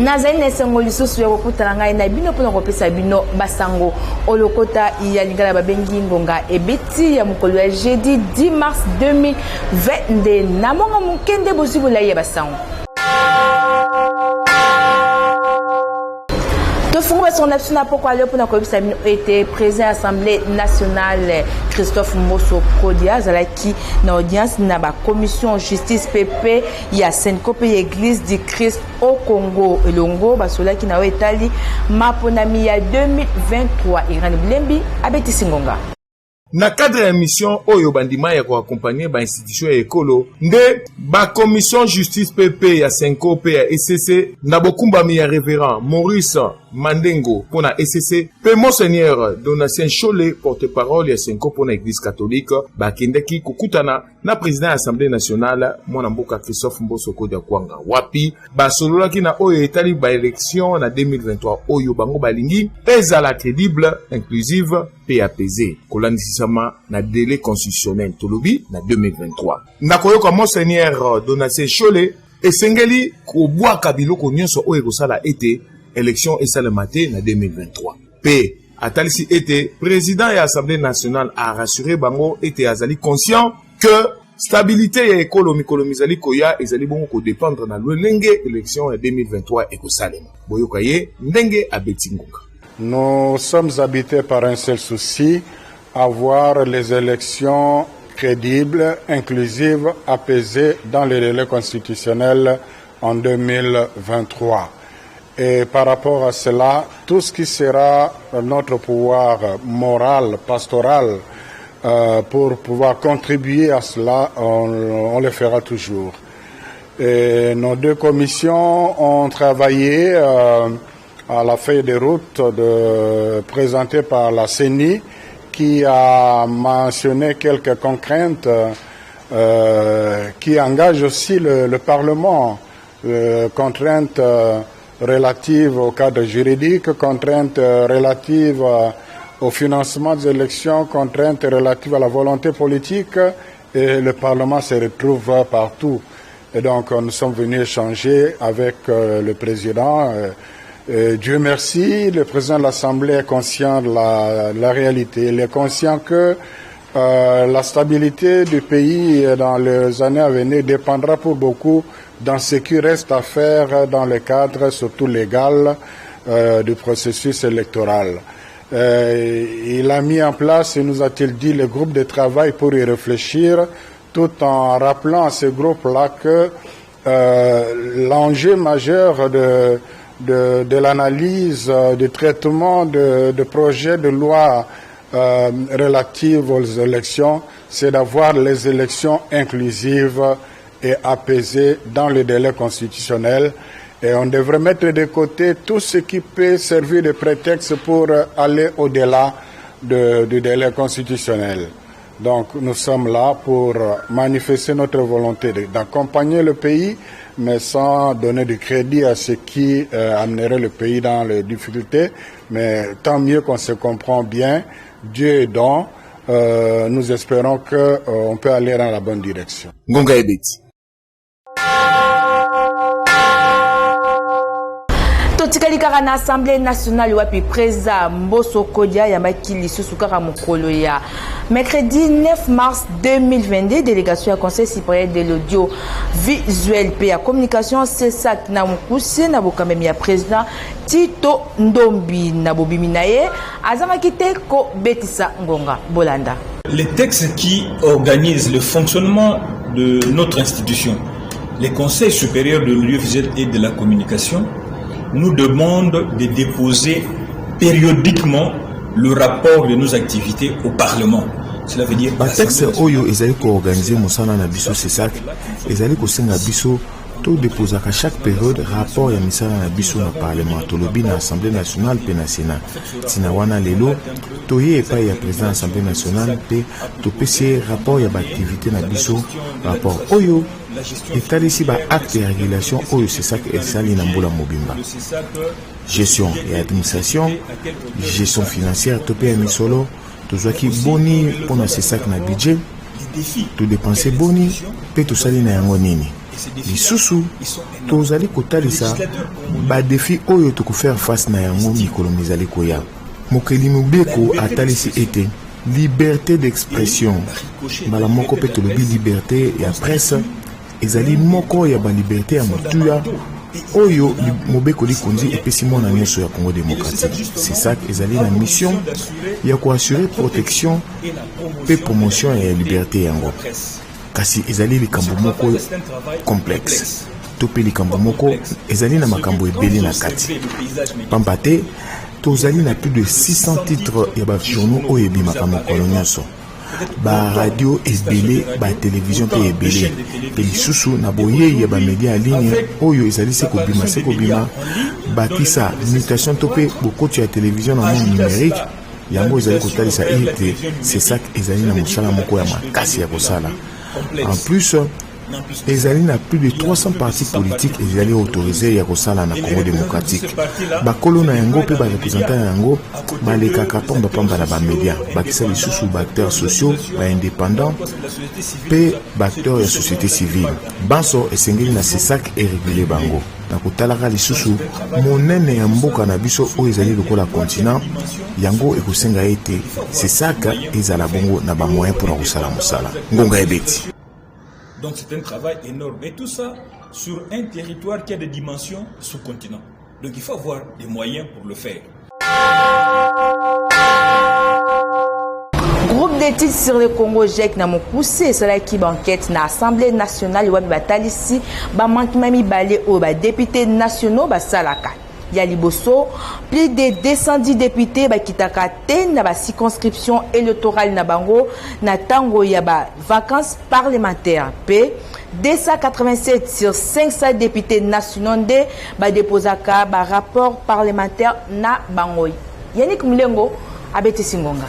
Nazali nesengo lisusu ya kokutana ngai na bino pona kopesa bino basango olokota ya lingala babengi ngonga ebeti ya mukolo ya jeudi 10 mars 2022 na monga mukende bozibula ya basango. Son absence pourquoi le pour la commission était présent à l'Assemblée nationale Christophe Mbosso Kodia qui na audience na ba commission justice PP ya Senkope église du Christ au Congo elongo basola qui na etali maponami ya 2023 Iran Blembi abeti singonga. Na cadre ya mission oyo bandima ya ko accompagner ba institution ya ekolo nde ba commission justice PP ya Senkope ya SCC na bokumbami ya révérend Maurice Mandengo pour la SCC, pe Monseigneur Donatien Cholet, porte-parole ya Senko pour la Église catholique, bakendeki kukutana na président de l'Assemblée nationale, Mwanamboka Christophe Mbosso Kodia Kwanga. Wapi, basolola ki na oyo etali ba élection na 2023 oyo bango balingi, ezala crédible, inclusive, pe apaisé. Kolani sisama na délai constitutionnel tolobi na 2023. Nakoyo kwa Monseigneur Donatien Cholet, esengeli kobwaka biloko nyonso oyo ekosala ete élection et ça le matin en 2023. P. Atalisi était président de l'Assemblée nationale a rassuré Bango était azali conscient que stabilité et économie kolomizali koya ezali bongo ko dépendre na lolenge élection en 2023 et ko salema. Boyokaye ndenge abetingoka. Nous sommes habités par un seul souci, avoir les élections crédibles, inclusives, apaisées dans les délais constitutionnels en 2023. Et par rapport à cela, tout ce qui sera notre pouvoir moral, pastoral, pour pouvoir contribuer à cela, on le fera toujours. Et nos deux commissions ont travaillé à la feuille de route présentée par la CENI, qui a mentionné quelques contraintes qui engagent aussi le Parlement, contraintes relatives au cadre juridique, contraintes relatives au financement des élections, contraintes relatives à la volonté politique, et le Parlement se retrouve partout. Et donc nous sommes venus échanger avec le président. Dieu merci, le président de l'Assemblée est conscient de la réalité. Il est conscient que la stabilité du pays dans les années à venir dépendra pour beaucoup dans ce qui reste à faire dans le cadre surtout légal du processus électoral. Il a mis en place, nous a-t-il dit, le groupe de travail pour y réfléchir, tout en rappelant à ce groupe-là que l'enjeu majeur de l'analyse, du traitement de projets de loi relatifs aux élections, c'est d'avoir les élections inclusives et apaisé dans le délai constitutionnel, et on devrait mettre de côté tout ce qui peut servir de prétexte pour aller au-delà du délai constitutionnel. Donc nous sommes là pour manifester notre volonté d'accompagner le pays, mais sans donner du crédit à ce qui amènerait le pays dans les difficultés. Mais tant mieux qu'on se comprend bien, Dieu est don, nous espérons qu'on peut aller dans la bonne direction. Ngonga ebeti. Totikali kaka na Assemblée nationale wapi président Mbosso Kodia ya makili susukaka mukolo ya mercredi 9 mars 2022 délégation à conseil supérieur de l'audio visuel et à communication CESAC na mukusi na bokamemi ya président Tito Ndombi na bobiminaye azama kite ko betisa ngonga bolanda. Les textes qui organisent le fonctionnement de notre institution, les conseils supérieurs de l'audiovisuel et de la communication, nous demandent de déposer périodiquement le rapport de nos activités au Parlement. Cela veut dire que texte oyo ezali ko organiser musana na biso CESAC ezali ko senga biso to déposer à chaque période rapport ya misala na biso na Parlement to lobi na Assemblée nationale pe na Sénat. Tina wana lelo to ye pa ya président de l'Assemblée nationale pe to pese rapport ya ba activité na biso rapport oyo etalisi ba acte de régulation oyo CESAC esali na mbula mobimba. Gestion et administration, gestion financière to pe misolo to zwaki boni pona CESAC na budget to dépenser boni pe to sali na yango nini. lisusu tozali kotalisa badefi oyo tokofaire face na yango mikolo mizali koya. Mokeli Mobeko atalisi ete liberté d'expression mbala moko mpe tolobi liberté ya presse ezali moko ya baliberté ya motuya oyo Mobeko likonzi epesi mwana nyonso ya Congo démocratique. C'est ça ezali na mission ya koassurer protection pe promotion ya liberté yango. Kasi ezali likambo moko complexe to pe likambo moko ezali na makambo ebele na kati. Pamba te tozali na plus de 600 titres ya ba journaux oyo ebimaka mokolo nyonso, ba radio ebele, ba télévision pe ebele, pe lisusu na boye ya ba média en ligne oyo ezali se kobima bakisa mutation to pe bokoti ya télévision na monde numérique yango ezali kotalisa ete c'est ça ezali na mosala moko ya makasi ya kosala. En plus, ezali na plus de 300 partis politiques ezali autorisés ya kosala na Congo démocratique. Bakolo na yango pe ba représentants yango balekaka pamba pamba na ba média bakisa lisusu ba acteurs sociaux ba indépendants pe ba acteurs ya société civile. Banso esengeli na CESAC et réguler bango. Na kotalaka lisusu monene ya mboka na biso oyo ezali lokola continent yango ekosenga ete CESAC ezala bongo na ba moyens pour kosala mosala. Ngonga ebeti. Donc c'est un travail énorme. Et tout ça sur un territoire qui a des dimensions sous-continent. Donc il faut avoir des moyens pour le faire. Groupe d'études sur le Congo GEC n'a mon poussé sur l'équipe enquête na Assemblée nationale wa batalisi ba manquement mi balé au ba députés nationaux ba salaka. Ya liboso plus de 210 députés ba kitaka te na ba circonscription électorale na bango na tango ya ba vacances parlementaires p 287 sur 500 députés nationaux de ba déposaka ba rapport parlementaire na bango. Yannick Mlengo abeti singonga.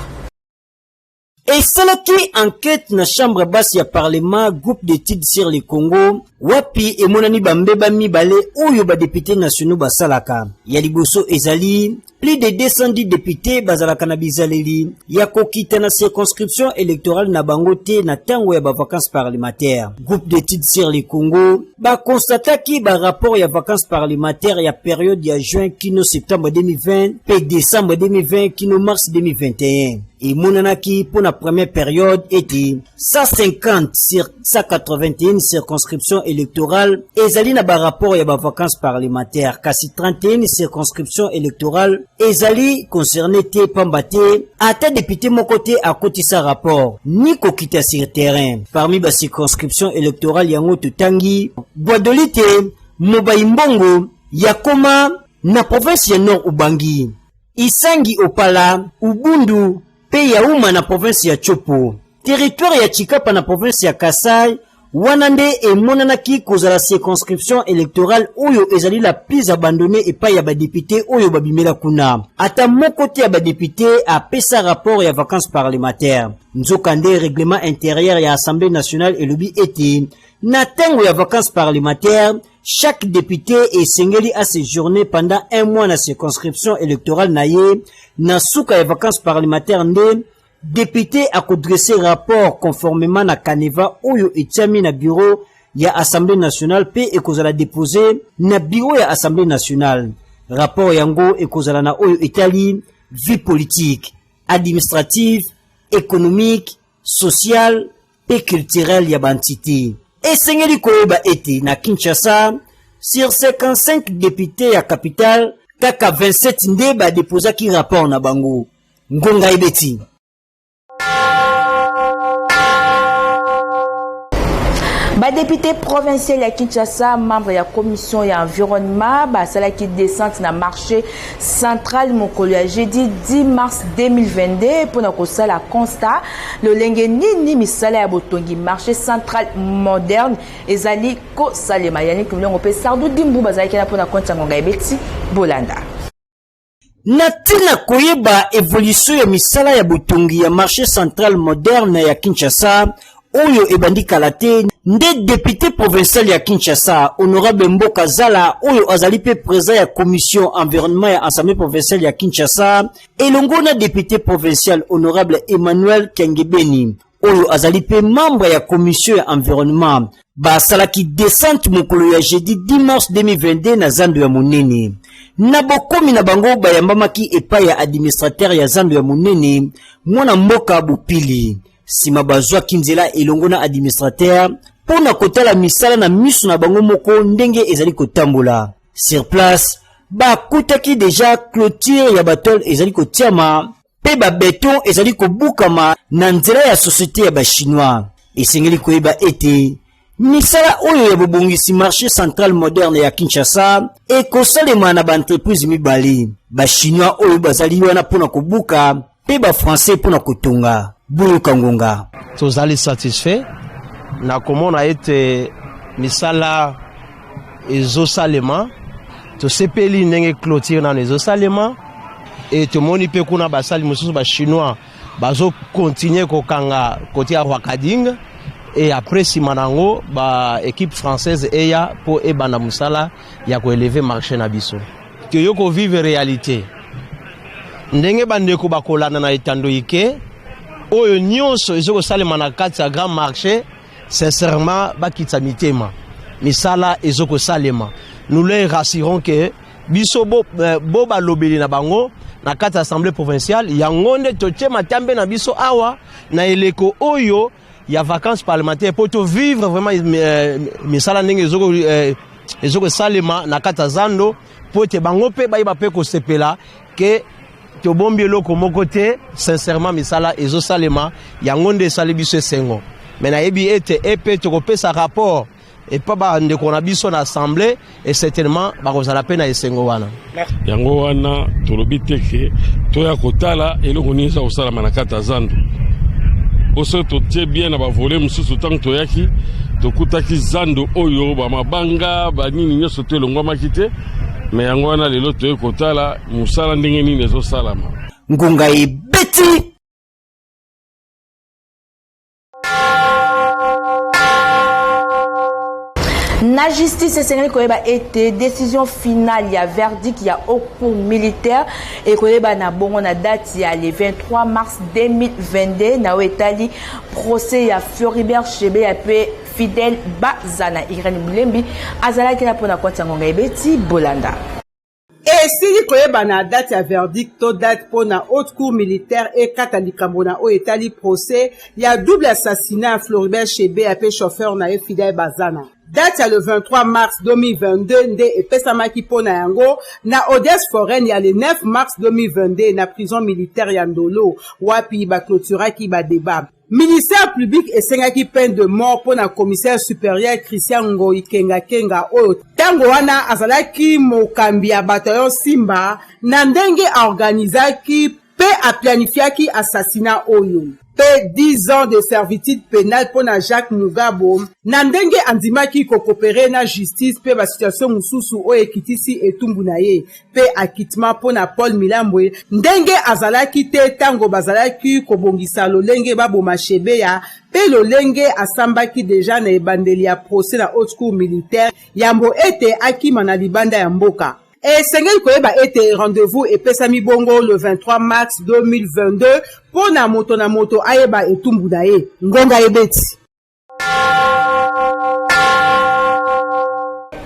Et salaki enquête na chambre basse ya parlement groupe d'études sur le Congo wapi et monani bambeba mibale oyo ba députés nationaux basalaka ya liboso ezali plus de 210 députés bazalaka na bizaleli ya kokita na circonscription électorale na bango te na tango ya ba vacances parlementaires. Groupe d'études sur le Congo ba constataki ba rapport ya vacances parlementaires ya période ya juin kino septembre 2020 pe décembre 2020 kino mars 2021. Et monanaki pour la première période était 150 sur 181 circonscriptions électorales et zali na ba rapport ya ba vacances parlementaires kasi 31 circonscriptions électorales et zali concerné te pambate ata député mon côté à côté sa rapport ni kokita sur terrain parmi ba circonscriptions électorales yango tutangi Boadolite Mobaimbongo Yakoma na province ya Nord Ubangi Isangi Opala Ubundu pe Yauma na province ya Chopo, territoire ya Chikapa na province ya Kasai, wanande e monanaki kozala circonscription électorale oyo ezali la plus abandonnée et pas ya ba député oyo babimela kuna. Ata mokote ya ba député a pesa rapport ya vacances parlementaires. Nzokande règlement intérieur ya Assemblée nationale elobi ete na tango ya vacances parlementaires, chaque député est sengeli à séjourner pendant un mois na circonscription électorale na ye, na souka ya vacances parlementaires nde, député a kodressé rapport conformément na Kaneva oyo etiami na bureau ya Assemblée nationale pe ekozala déposé na bureau ya Assemblée nationale. Rapport yango ekozala na oyo etali vie politique, administrative, économique, sociale pe culturelle ya bantité. Et sengeli koyeba ete na Kinshasa sur 55 députés ya capitale kaka 27 nde ba déposa ki rapport na bango. Ngonga ebeti. Ba député provincial ya Kinshasa, membre ya commission ya environnement, ba sala qui descente na marché central mokolo ya jeudi 10 mars 2022 pour na kosala constat le lenge nini misala ya botongi marché central moderne ezali ko salema yani kumlongo pe sardu dimbu bazali kana pour na konta ngonga ebeti bolanda. Natina koyeba évolution ya misala ya botongi ya marché central moderne ya Kinshasa oyo ebandi kalate nde député provincial ya Kinshasa honorable Mboka Zala oyo azali pe présent ya commission environnement ya assemblée provinciale ya Kinshasa elongo na député provincial honorable Emmanuel Kengebeni oyo azali pe membre ya commission ya environnement basalaki descente mokolo ya jeudi 10 mars 2022 na zando ya monene. Na bokomi na bango bayambamaki epai ya administrateur ya zando ya monene mwana mboka Bopili. Sima bazwaki nzela elongo na administrateur pona kotala misala na miso na bango moko ndenge ezali kotambola. Sur place, bakutaki deja clôture ya batol ezali kotiama pe ba beton ezali kobukama na nzela ya société ya ba chinois. Esengeli koyeba ete misala oyo ya bobongisi marché central moderne ya Kinshasa ekosalema na ba entreprise mibali. Ba chinois oyo bazali wana pona kobuka pe ba français pona kotonga. Boyo Kangonga. Tozali satisfait na komona ete misala ezosalema tosepeli ndenge clôture na ezosalema et tomoni pe kuna basali mosusu ba chinois bazo continuer kokanga côté ya Rwakading et après simanango ba équipe française eya po ebanda musala ya ko élever marché na biso que yoko vivre réalité ndenge bandeko bakolana na etando ike oyo nyonso ezoko salema na kati ya grand marché sincèrement bakitsa mitema misala ezoko salema. Nous leur rassurons que biso bo balobeli na bango na kati assemblée provinciale yangonde toche matambe na biso awa na eleko oyo ya vacances parlementaires pour to vivre vraiment misala ndenge ezoko salema na kati zando pour te bango pe ba pe ko sepela que to bombi eloko moko te sincèrement misala ezo salema yangonde sali biso sengo mais na yebi ete epe to kopesa rapport et pas ba ndeko na biso na assemblée et certainement ba kozala pe na esengo wana yango wana tolobi teke to ya kotala eloko nisa osala manakata zando oso to tie bien na ba voler mususu tant to yaki to kutaki zando oyo ba mabanga ba nini nyoso to longwa makite mais yango wana lelo to kotala musala ndenge nini ezo salama Ngunga ebeti. Na justice esengeli koyeba ete décision finale ya verdict ya haut cour militaire et koyeba na bongo na date ya le 23 mars 2022 na wetali procès ya Floribert Chebe ya pe Fidèle Bazana Irene Bulembi azalaki na pona konti ngonga ebeti Bolanda. Et si koyeba na date ya verdict to date pour na haute cour militaire et katalikambo na o etali procès ya double assassinat à Floribert Chebe ya pe chauffeur na Fidèle Bazana. Date ya le 23 mars 2022 nde epesamaki pona yango na audience foraine ya le 9 mars 2022 na prison militaire ya Ndolo wapi ba clôturaki ba débat. Ministère public esengaki peine de mort pona commissaire supérieur Christian Ngoyi Kenga oyo tango wana azalaki mokambi ya bataillon Simba na ndenge organizaki pe aplanifiaki assassinat oyo. Pe 10 ans de servitude pénale pour na Jacques Mugabo na ndenge andimaki ko coopérer na justice pe ba situation mususu o ekitisi etumbu na ye pe acquittement pour na Paul Milambwe ndenge azalaki te tango bazalaki ko bongisa lolenge babo machebe ya pe lolenge asambaki deja na ebandeli ya procès na haute cour militaire yambo ete akima na libanda ya mboka. Et Sengel koyeba ete rendez-vous epesami bongo le 23 mars 2022 pour na moto ayeba etumbu na ye ngonga ebeti.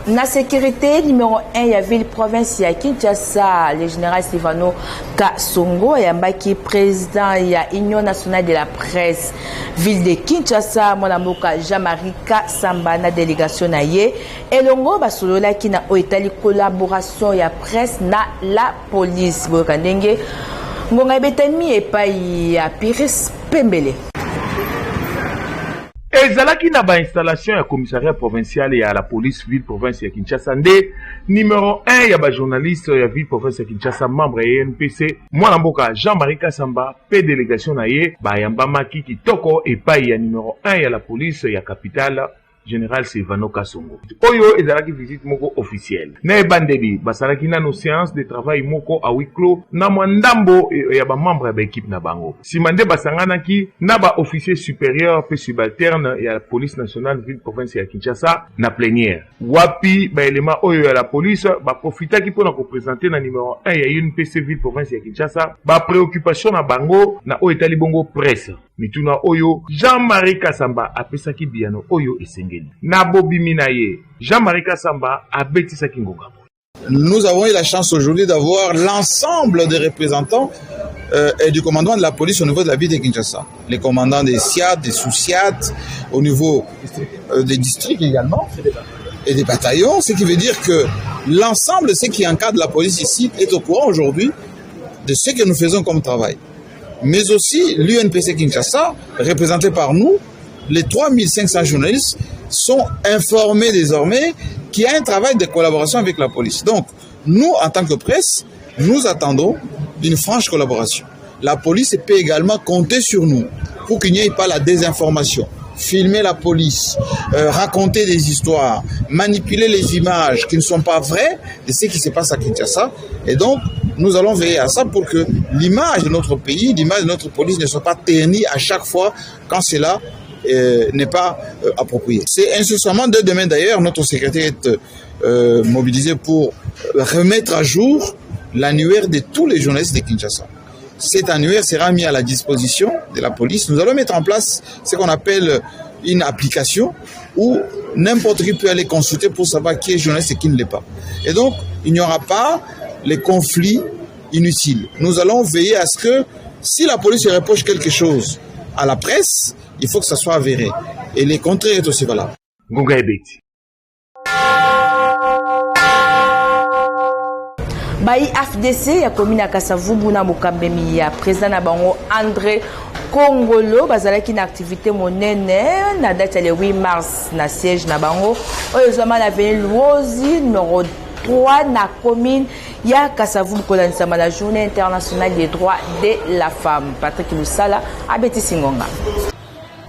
Na sécurité numéro 1 ya ville province ya Kinshasa, le général Silvano Kasongo yambaki président ya Union nationale de la presse ville de Kinshasa mwana mboka Jean-Marie Kasamba na délégation na ye elongo basolola ki na oitali collaboration ya presse na la police boka ndenge ngonga betami epai ya Piris Pembele. ezalaki na ba installation ya commissariat provincial ya la police ville province ya Kinshasa nde numéro 1 ya ba journaliste ya ville province ya Kinshasa membre ya NPC mwana mboka Jean-Marie Kasamba pe délégation na ye ba yambamaki kitoko epai ya numéro 1 ya la police ya capitale Général Silvano Kasongo. Oyo ezalaki visite moko officielle. Na ebandeli basalaki nano séance de travail moko a huis clos na mwandambo ya ba membre ya ba équipe na bango. Simande basanganaki na ba officier supérieur pe subalterne ya la police nationale ville province ya Kinshasa na plénière. Wapi ba élément oyo ya la police ba profitaki pona ko présenter na numéro 1 ya UNPC ville province ya Kinshasa ba préoccupation na bango na o etali bongo presse. mituna oyo Jean-Marie Kasamba apesaki biano oyo esengeli na bobimi na ye Jean-Marie Kasamba abetisaki ngonga. Nous avons eu la chance aujourd'hui d'avoir l'ensemble des représentants et du commandement de la police au niveau de la ville de Kinshasa. Les commandants des SIAD, des sous-SIAD, au niveau des districts également, et des bataillons, ce qui veut dire que l'ensemble de ceux qui encadrent la police ici est au courant aujourd'hui de ce que nous faisons comme travail. Mais aussi l'UNPC Kinshasa, représenté par nous, les 3500 journalistes sont informés désormais qu'il y a un travail de collaboration avec la police. Donc, nous, en tant que presse, nous attendons une franche collaboration. La police peut également compter sur nous pour qu'il n'y ait pas la désinformation. Filmer la police, raconter des histoires, manipuler les images qui ne sont pas vraies de ce qui se passe à Kinshasa. Et donc, nous allons veiller à ça pour que l'image de notre pays, l'image de notre police ne soit pas ternie à chaque fois quand cela n'est pas approprié. C'est incessamment dès demain d'ailleurs, notre secrétaire est mobilisé pour remettre à jour l'annuaire de tous les journalistes de Kinshasa. Cet annuaire sera mis à la disposition de la police. Nous allons mettre en place ce qu'on appelle une application où n'importe qui peut aller consulter pour savoir qui est journaliste et qui ne l'est pas. Et donc, il n'y aura pas les conflits inutiles. Nous allons veiller à ce que si la police reproche quelque chose à la presse, il faut que ça soit avéré. Et le contraire est aussi valable. Ngonga Ebeti. Bayi AFDC ya commune ya Kasavubu na mokambemi ya président na bango André Kongolo bazalaki na activité monene na date le 8 mars na siège na bango oyo zama na avenue Luozi numéro 3 na commune ya Kasavubu kolanisa la journée internationale des droits de la femme. Patrick Lusala abeti singonga.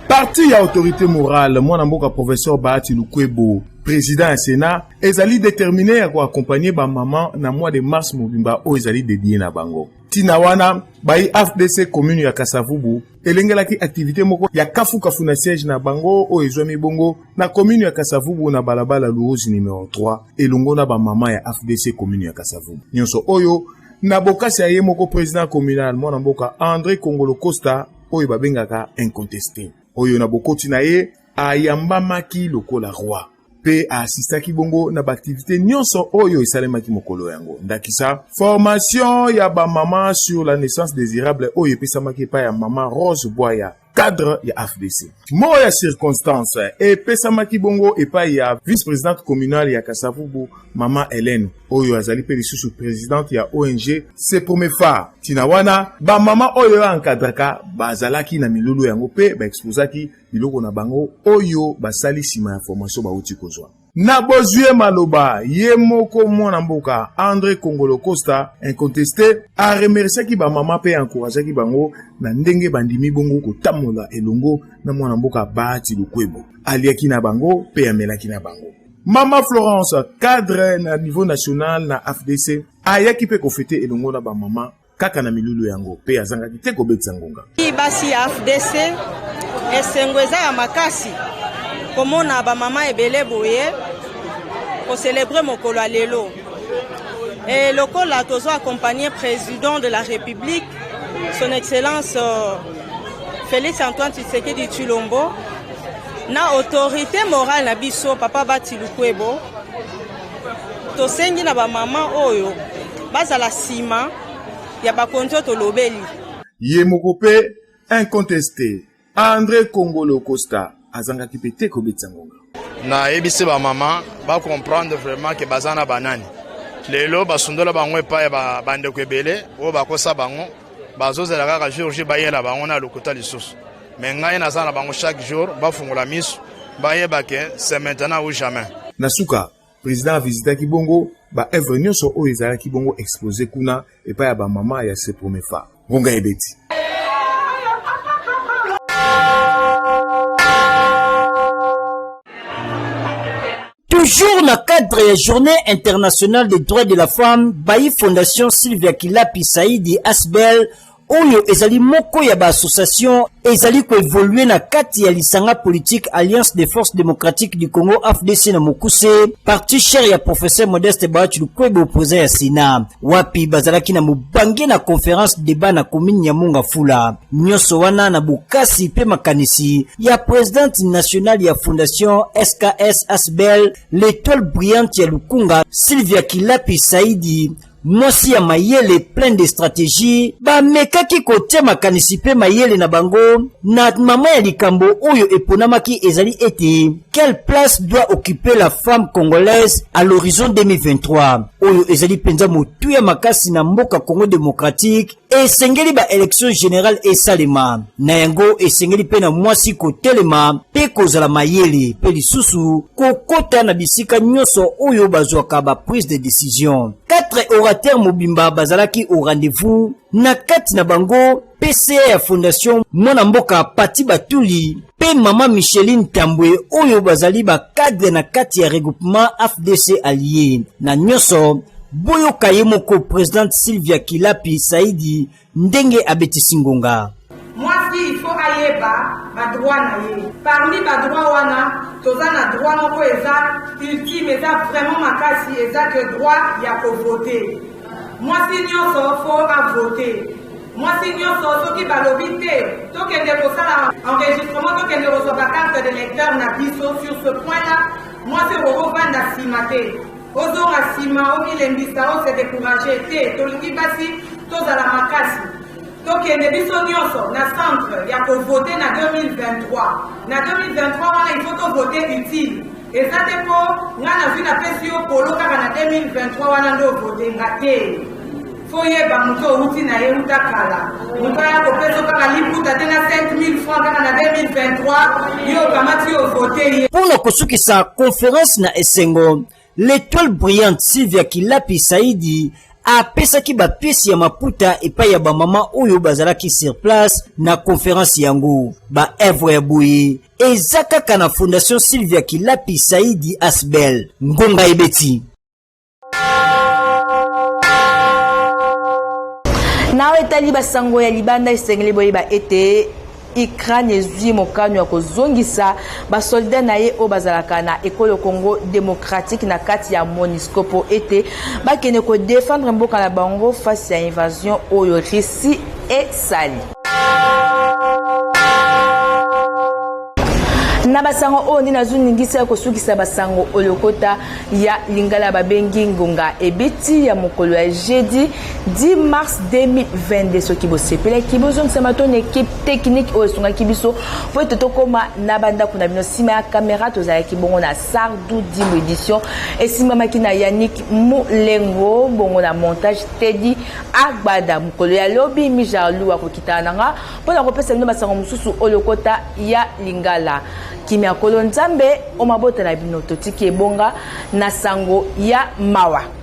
Parti ya autorité morale mwana mboka professeur Bahati Lukwebo président du Sénat ezali déterminé à accompagner ba maman na mois de mars mobimba o ezali dédié na bango. Tina wana bayi AFDC commune ya Kasavubu elengelaki activité moko ya kafu na siège na bango o ezwami bongo na commune ya Kasavubu na balabala Luozi numéro 3 elongo na ba maman ya AFDC commune ya Kasavubu. Nyonso oyo na bokasi ya ye moko président communal mwana mboka André Kongolo Costa oyo babengaka incontesté. Oyo na bokoti na ye ayambamaki lokola roi pe assistaki bongo na activité nyonso oyo esalemaki mokolo yango ndakisa formation ya ba mama sur la naissance désirable oyo epesamaki pa ya mama Rose Boya cadre ya AFDC. Mo ya circonstance epesamaki bongo epai ya vice-présidente communale ya Kasavubu mama Hélène oyo azali pe lisusu présidente ya ONG Sepromefa. Tina wana ba mama oyo encadraka bazalaki na milulu yango pe ba exposaki biloko na bango oyo basali sima ya formation bauti kozwa. Na bozue maloba ye moko mwana mboka André Kongolo Costa incontesté a remercié ki ba mama pe encouragé ki bango na ndenge bandimi bongo kotamola elongo na mwana mboka Bahati Lukwebo aliaki na bango pe amelaki na bango. Mama Florence cadre na niveau national na AFDC ayaki pe kofete elongo na ba mama kaka na milulu yango pe azangaki te kobetsa ngonga. Basi AFDC esengweza ya makasi komona ba mama ebele boye pour célébrer mokolo lelo et lokola tozo accompagner président de la République son excellence Félix Antoine Tshisekedi Tshilombo na autorité morale na biso papa Bahati Lukwebo to sengi na ba mama oyo bazala sima ya ba konto to lobeli ye moko pe incontesté André Kongolo Costa azanga kipete kobetsa ngonga na ebisi ba mama ba comprendre vraiment que bazana banani lelo basundola bango epa ba bande kwebele o bakosa bango bazozela kaka jour ba yela bango na lokuta lisusu mais ngai nazana bango chaque jour ba fungola misu ba yeba ke c'est maintenant ou jamais. Nasuka président visita kibongo ba œuvre nyonso o ezala kibongo exposé kuna epa ya ba mama ya Sepromefa. Ngonga ebeti. Toujours dans le cadre de la Journée internationale des droits de la femme, Bayi Fondation Sylvia Kilapi Saïdi Asbel, oyo ezali moko ya ba association ezali ko évoluer na kati ya lisanga politique Alliance des Forces Démocratiques du Congo AFDC na Mokuse parti cher ya professeur Modeste Bachu Lukwebe opposé ya Sina wapi bazalaki na mubange na conférence débat na commune ya Mongafula nyoso wana na bukasi pe makanisi ya présidente nationale ya fondation SKS Asbel l'étoile brillante ya Lukunga Sylvia Kilapi Saidi mwasi ya mayele plein de stratégie ba mekaki kote makanisi pe mayele na bango na mama ya likambo oyo eponamaki ezali ete quelle place doit occuper la femme congolaise à l'horizon 2023 oyo ezali penza motu ya makasi na mboka Congo démocratique esengeli ba élection générale esalema na yango esengeli pe na mwasi kotelema pe kozala mayele pe lisusu kokota na bisika nyonso oyo bazwaka ba prise de décision. 4 orateurs mobimba bazalaki au rendez-vous na kati na bango PCA ya fondation mwana mboka Pati Batuli pe mama Micheline Tambwe oyo bazali ba cadre na kati ya regroupement AFDC allié na nyoso boyo kayemoko présidente Sylvia Kilapi Saidi ndenge abetisi ngonga. Moi si il faut ayeba ba droit na ye parmi ba droit wana toza na droit moko eza ultime eza vraiment makasi eza que droit ya ko voter. Moi si nyonso faut à voter. Moi si nyonso soki balobi te tokende kosala enregistrement tokende kosoba carte de lecteur na biso sur ce point là moi c'est rovanda simate ozonga sima omilembisa ose décourager te tolingi basi tozala makasi tokende biso nyonso na centre ya kovote na 2023 na 2023 wana il faut tovote utile eza te mpo nga na zwi na pesi yo polo kaka na 2023 wana nde ovotenga te fo yeba moto outi na ye uta kala moto aya kopesa kaka liputa te na 5000 francs kaka na 2023 yo kamati yo vote ye mpona kosukisa conférence na esengo l'étoile brillante Sylvia Kilapi Saidi apesaki bapiesi ya maputa epai ya bamama oyo bazalaki sur place na conférence yango ba evre ya boye eza kaka na fondation Sylvia Kilapi Saidi Asbel ngonga ebeti nawe etali basango ya libanda esengeli boyeba ete Ukraine ezwi mokano ya kozongisa basoldat na ye o bazalaka na ekolo Congo démocratique na kati ya MONUSCO po ete bakende ko défendre mboka na bango face à invasion oyo Russie esali. Na basango o ni nazuningisa kosukisa basango olokota ya lingala babengi ngonga ebeti ya mokolo ya jeudi 10 mars 2022 soki bosepela kibozo nsamato na équipe technique o songa kibiso po tokoma na banda kuna bino sima ya caméra tozala kibongo na Sardu Dim édition esima makina Yannick Mulengo bongo na montage Teddy Agbada mokolo ya lobi mijalu akokitana nga pona kopesa bino basango mususu olokota ya lingala Kimia Kolonzambe omabota na bino totiki ebonga na sango ya mawa.